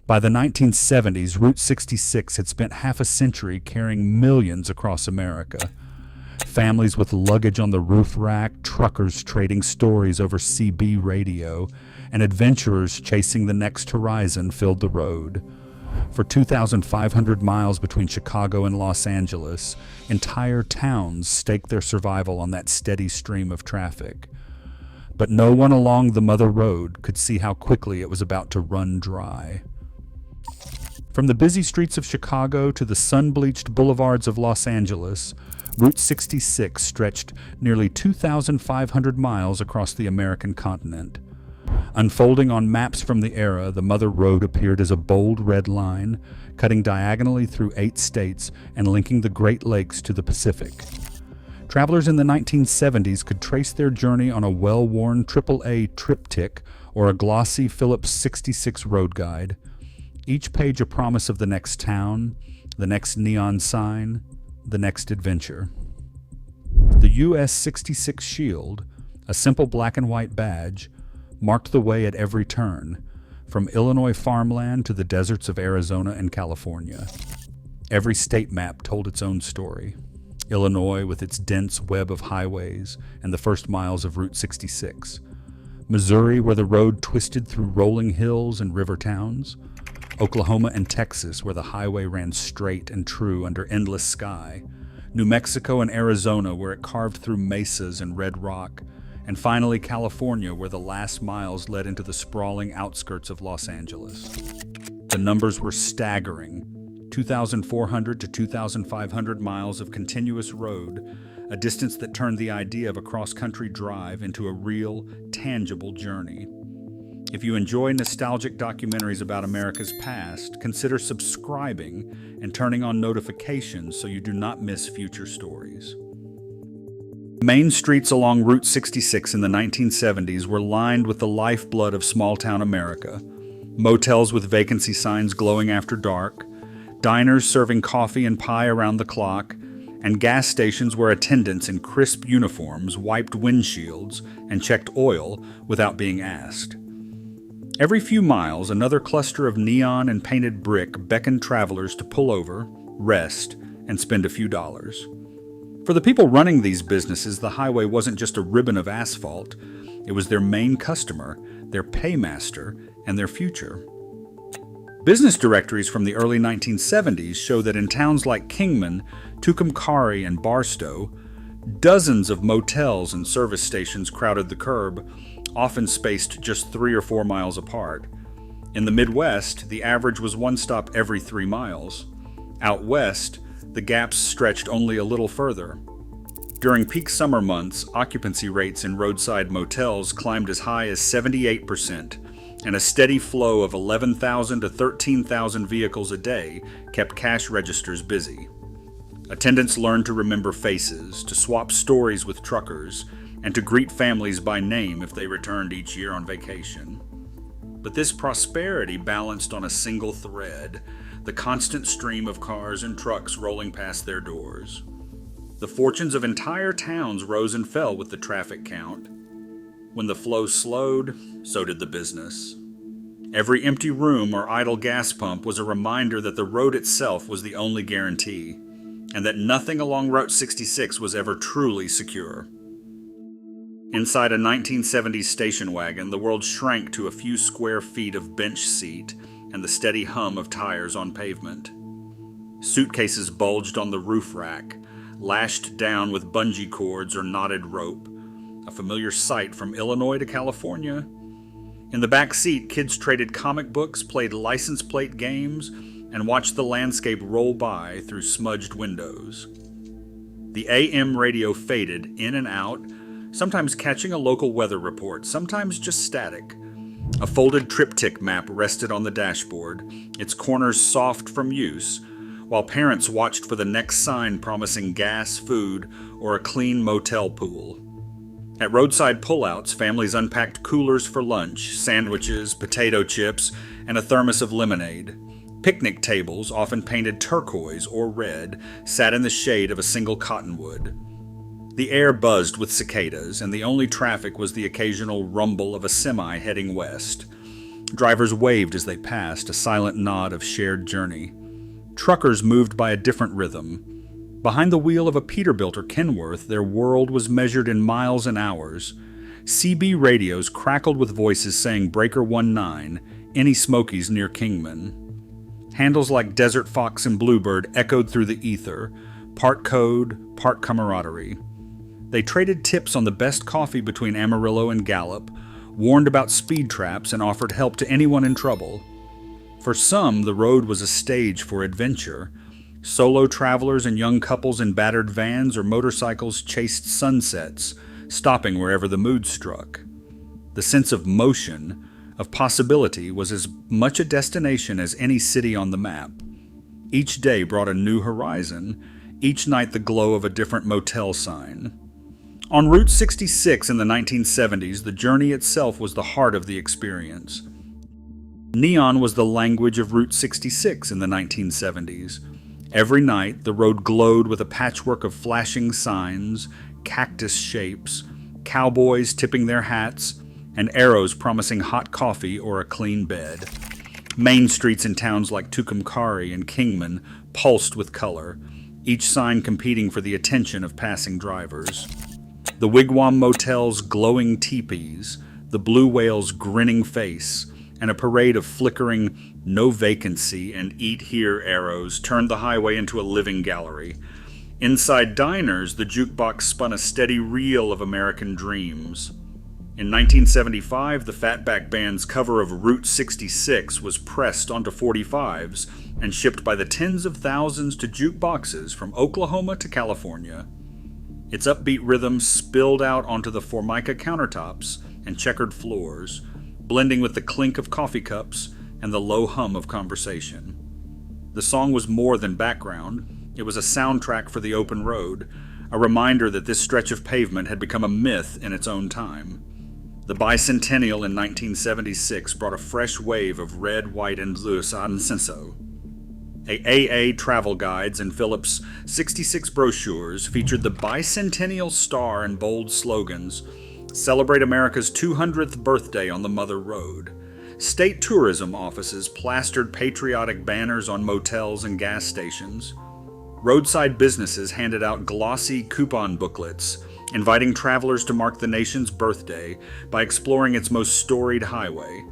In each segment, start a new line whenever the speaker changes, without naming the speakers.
By the 1970s, Route 66 had spent half a century carrying millions across America. Families with luggage on the roof rack, truckers trading stories over CB radio, and adventurers chasing the next horizon filled the road. For 2,500 miles between Chicago and Los Angeles, entire towns staked their survival on that steady stream of traffic. But no one along the Mother Road could see how quickly it was about to run dry. From the busy streets of Chicago to the sun-bleached boulevards of Los Angeles, Route 66 stretched nearly 2,500 miles across the American continent. Unfolding on maps from the era, the Mother Road appeared as a bold red line, cutting diagonally through 8 states and linking the Great Lakes to the Pacific. Travelers in the 1970s could trace their journey on a well-worn AAA triptych or a glossy Phillips 66 road guide. Each page a promise of the next town, the next neon sign, the next adventure. The US 66 shield, a simple black and white badge, marked the way at every turn, from Illinois farmland to the deserts of Arizona and California. Every state map told its own story. Illinois with its dense web of highways and the first miles of Route 66. Missouri, where the road twisted through rolling hills and river towns. Oklahoma and Texas, where the highway ran straight and true under endless sky. New Mexico and Arizona, where it carved through mesas and red rock. And finally, California, where the last miles led into the sprawling outskirts of Los Angeles. The numbers were staggering. 2,400 to 2,500 miles of continuous road, a distance that turned the idea of a cross-country drive into a real, tangible journey. If you enjoy nostalgic documentaries about America's past, consider subscribing and turning on notifications so you do not miss future stories. Main streets along Route 66 in the 1970s were lined with the lifeblood of small-town America. Motels with vacancy signs glowing after dark, diners serving coffee and pie around the clock, and gas stations where attendants in crisp uniforms wiped windshields and checked oil without being asked. Every few miles, another cluster of neon and painted brick beckoned travelers to pull over, rest, and spend a few dollars. For the people running these businesses, the highway wasn't just a ribbon of asphalt. It was their main customer, their paymaster, and their future. Business directories from the early 1970s show that in towns like Kingman, Tucumcari, and Barstow, dozens of motels and service stations crowded the curb, often spaced just 3 or 4 miles apart. In the Midwest, the average was one stop every 3 miles. Out west, the gaps stretched only a little further. During peak summer months, occupancy rates in roadside motels climbed as high as 78%, and a steady flow of 11,000 to 13,000 vehicles a day kept cash registers busy. Attendants learned to remember faces, to swap stories with truckers, and to greet families by name if they returned each year on vacation. But this prosperity balanced on a single thread, the constant stream of cars and trucks rolling past their doors. The fortunes of entire towns rose and fell with the traffic count. When the flow slowed, so did the business. Every empty room or idle gas pump was a reminder that the road itself was the only guarantee, and that nothing along Route 66 was ever truly secure. Inside a 1970s station wagon, the world shrank to a few square feet of bench seat and the steady hum of tires on pavement. Suitcases bulged on the roof rack, lashed down with bungee cords or knotted rope, a familiar sight from Illinois to California. In the back seat, kids traded comic books, played license plate games, and watched the landscape roll by through smudged windows. The AM radio faded in and out, sometimes catching a local weather report, sometimes just static. A folded triptych map rested on the dashboard, its corners soft from use, while parents watched for the next sign promising gas, food, or a clean motel pool. At roadside pullouts, families unpacked coolers for lunch, sandwiches, potato chips, and a thermos of lemonade. Picnic tables, often painted turquoise or red, sat in the shade of a single cottonwood. The air buzzed with cicadas, and the only traffic was the occasional rumble of a semi heading west. Drivers waved as they passed, a silent nod of shared journey. Truckers moved by a different rhythm. Behind the wheel of a Peterbilt or Kenworth, their world was measured in miles and hours. CB radios crackled with voices saying Breaker 19, any Smokies near Kingman. Handles like Desert Fox and Bluebird echoed through the ether, part code, part camaraderie. They traded tips on the best coffee between Amarillo and Gallup, warned about speed traps, and offered help to anyone in trouble. For some, the road was a stage for adventure. Solo travelers and young couples in battered vans or motorcycles chased sunsets, stopping wherever the mood struck. The sense of motion, of possibility, was as much a destination as any city on the map. Each day brought a new horizon, each night the glow of a different motel sign. On Route 66 in the 1970s, the journey itself was the heart of the experience. Neon was the language of Route 66 in the 1970s. Every night, the road glowed with a patchwork of flashing signs, cactus shapes, cowboys tipping their hats, and arrows promising hot coffee or a clean bed. Main streets in towns like Tucumcari and Kingman pulsed with color, each sign competing for the attention of passing drivers. The wigwam motel's glowing teepees, the blue whale's grinning face, and a parade of flickering "no vacancy" and "eat here" arrows turned the highway into a living gallery. Inside diners, the jukebox spun a steady reel of American dreams. In 1975, the Fatback Band's cover of Route 66 was pressed onto 45s and shipped by the tens of thousands to jukeboxes from Oklahoma to California. Its upbeat rhythm spilled out onto the Formica countertops and checkered floors, blending with the clink of coffee cups and the low hum of conversation. The song was more than background. It was a soundtrack for the open road, a reminder that this stretch of pavement had become a myth in its own time. The bicentennial in 1976 brought a fresh wave of red, white, and blue Sansenso. AA travel guides and Phillips' 66 brochures featured the bicentennial star and bold slogans: "Celebrate America's 200th birthday on the Mother Road." State tourism offices plastered patriotic banners on motels and gas stations. Roadside businesses handed out glossy coupon booklets, inviting travelers to mark the nation's birthday by exploring its most storied highway.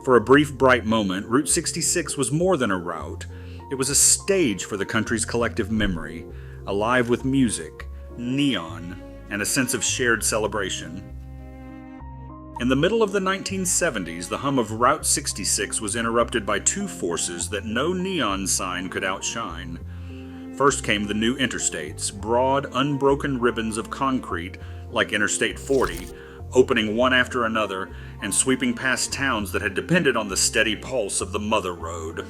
For a brief, bright moment, Route 66 was more than a route. It was a stage for the country's collective memory, alive with music, neon, and a sense of shared celebration. In the middle of the 1970s, the hum of Route 66 was interrupted by two forces that no neon sign could outshine. First came the new interstates, broad, unbroken ribbons of concrete, like Interstate 40, opening one after another and sweeping past towns that had depended on the steady pulse of the Mother Road.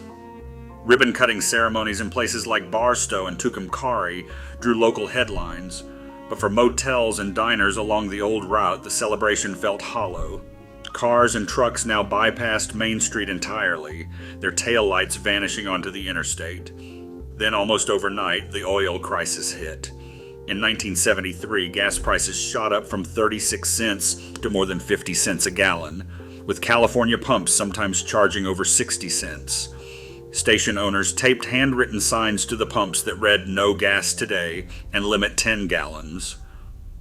Ribbon-cutting ceremonies in places like Barstow and Tucumcari drew local headlines, but for motels and diners along the old route, the celebration felt hollow. Cars and trucks now bypassed Main Street entirely, their taillights vanishing onto the interstate. Then, almost overnight, the oil crisis hit. In 1973, gas prices shot up from 36 cents to more than 50 cents a gallon, with California pumps sometimes charging over 60 cents. Station owners taped handwritten signs to the pumps that read "No gas today" and "Limit 10 gallons."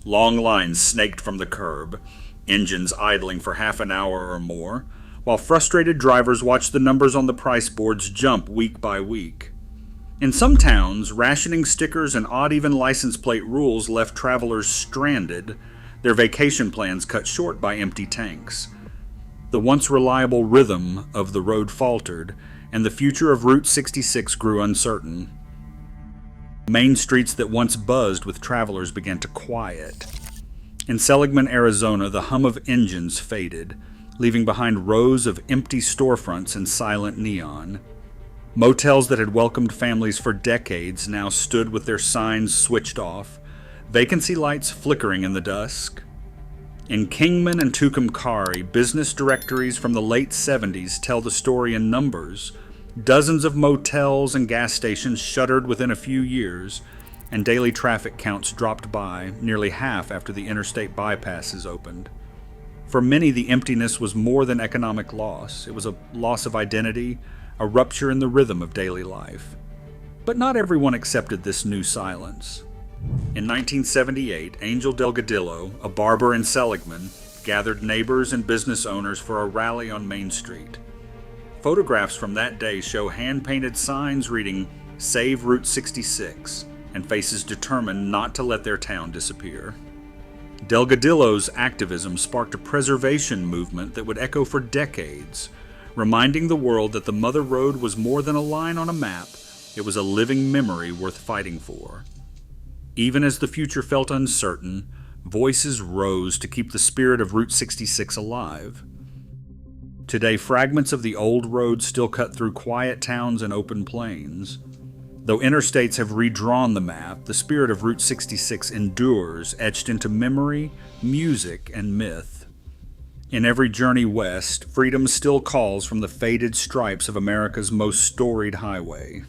Long lines snaked from the curb, engines idling for half an hour or more, while frustrated drivers watched the numbers on the price boards jump week by week. In some towns, rationing stickers and odd-even license plate rules left travelers stranded, their vacation plans cut short by empty tanks. The once reliable rhythm of the road faltered, and the future of Route 66 grew uncertain. Main streets that once buzzed with travelers began to quiet. In Seligman, Arizona, the hum of engines faded, leaving behind rows of empty storefronts and silent neon. Motels that had welcomed families for decades now stood with their signs switched off, vacancy lights flickering in the dusk. In Kingman and Tucumcari, business directories from the late 70s tell the story in numbers. Dozens of motels and gas stations shuttered within a few years, and daily traffic counts dropped by, nearly half after the interstate bypasses opened. For many, the emptiness was more than economic loss. It was a loss of identity, a rupture in the rhythm of daily life. But not everyone accepted this new silence. In 1978, Angel Delgadillo, a barber in Seligman, gathered neighbors and business owners for a rally on Main Street. Photographs from that day show hand-painted signs reading, "Save Route 66," and faces determined not to let their town disappear. Delgadillo's activism sparked a preservation movement that would echo for decades, reminding the world that the Mother Road was more than a line on a map. It was a living memory worth fighting for. Even as the future felt uncertain, voices rose to keep the spirit of Route 66 alive. Today, fragments of the old road still cut through quiet towns and open plains. Though interstates have redrawn the map, the spirit of Route 66 endures, etched into memory, music, and myth. In every journey west, freedom still calls from the faded stripes of America's most storied highway.